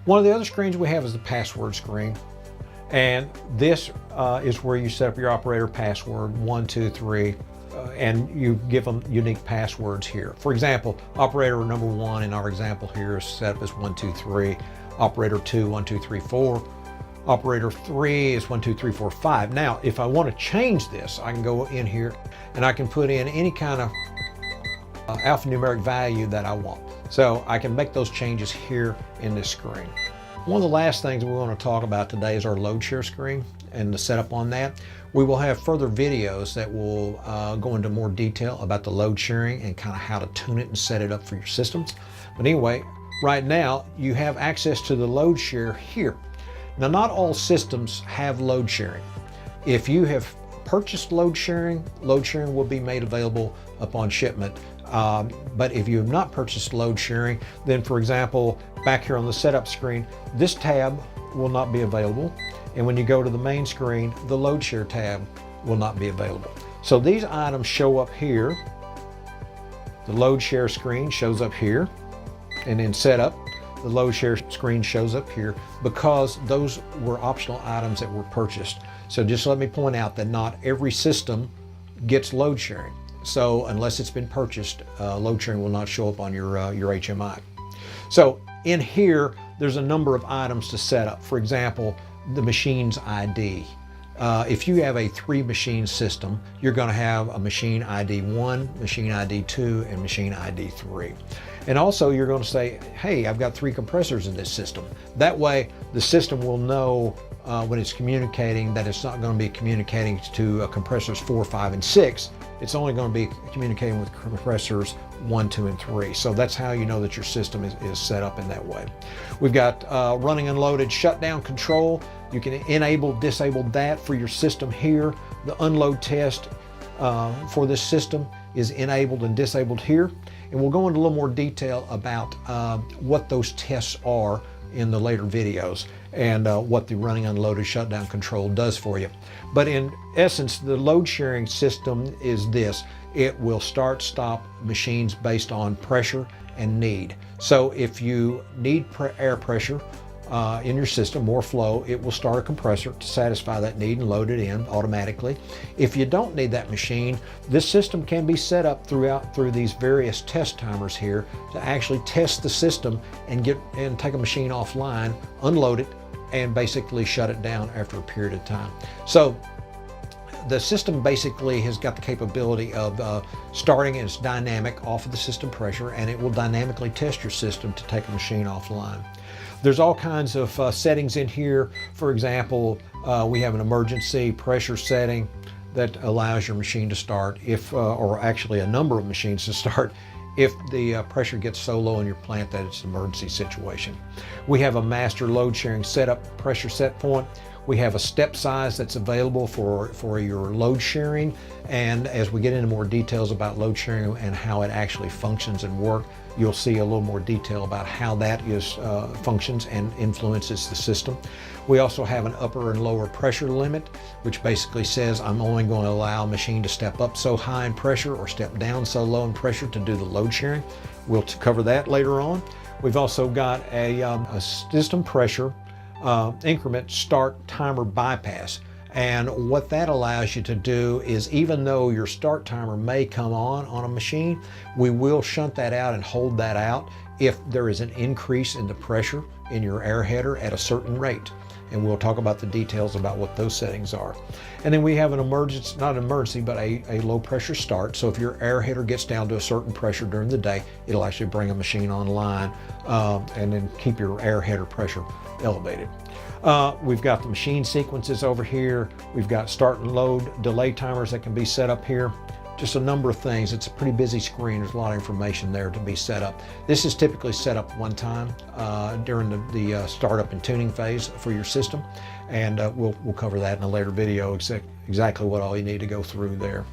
One of the other screens we have is the password screen. And this is where you set up your operator password, 1, 2, 3, and you give them unique passwords here. For example, operator number 1 in our example here is set up as 1, 2, 3. Operator 2, 1, 2, 3, 4. Operator 3 is 1, 2, 3, 4, 5. Now, if I want to change this, I can go in here and I can put in any kind of alphanumeric value that I want. So I can make those changes here in this screen. One of the last things we want to talk about today is our load share screen and the setup on that. We will have further videos that will go into more detail about the load sharing and kind of how to tune it and set it up for your systems. But anyway, right now you have access to the load share here. Now, not all systems have load sharing. If you have purchased load sharing will be made available upon shipment. But if you have not purchased load sharing, then for example, back here on the setup screen, this tab will not be available. And when you go to the main screen, the load share tab will not be available. So these items show up here. The load share screen shows up here, and in setup, the load share screen shows up here because those were optional items that were purchased. So just let me point out that not every system gets load sharing. So unless it's been purchased, load sharing will not show up on your HMI. So in here, there's a number of items to set up. For example, the machine's ID. If you have a 3-machine system, you're going to have a machine ID 1, machine ID 2, and machine ID 3. And also you're going to say, hey, I've got 3 compressors in this system. That way the system will know when it's communicating that it's not going to be communicating to compressors 4, 5, and 6. It's only going to be communicating with compressors 1, 2, and 3. So that's how you know that your system is set up in that way. We've got running unloaded shutdown control. You can enable, disable that for your system here. The unload test for this system is enabled and disabled here. And we'll go into a little more detail about what those tests are in the later videos and what the running unloaded shutdown control does for you. But in essence, the load sharing system is this. It will start, stop machines based on pressure and need. So if you need air pressure in your system, more flow, it will start a compressor to satisfy that need and load it in automatically. If you don't need that machine, this system can be set up through these various test timers here to actually test the system and take a machine offline, unload it, and basically shut it down after a period of time. So the system basically has got the capability of starting as dynamic off of the system pressure, and it will dynamically test your system to take a machine offline. There's all kinds of settings in here. For example, we have an emergency pressure setting that allows your machine to start or actually a number of machines to start if the pressure gets so low in your plant that it's an emergency situation. We have a master load sharing setup pressure set point. We have a step size that's available for your load sharing. And as we get into more details about load sharing and how it actually functions and works, you'll see a little more detail about how that functions and influences the system. We also have an upper and lower pressure limit, which basically says I'm only going to allow a machine to step up so high in pressure or step down so low in pressure to do the load sharing. We'll cover that later on. We've also got a system pressure increment start timer bypass. And what that allows you to do is, even though your start timer may come on a machine, we will shunt that out and hold that out if there is an increase in the pressure in your air header at a certain rate. And we'll talk about the details about what those settings are. And then we have an emergency, not an emergency, but a low pressure start. So if your air header gets down to a certain pressure during the day, it'll actually bring a machine online and then keep your air header pressure elevated. We've got the machine sequences over here. We've got start and load delay timers that can be set up here. Just a number of things. It's a pretty busy screen. There's a lot of information there to be set up. This is typically set up one time during the startup and tuning phase for your system. And we'll cover that in a later video, exactly what all you need to go through there.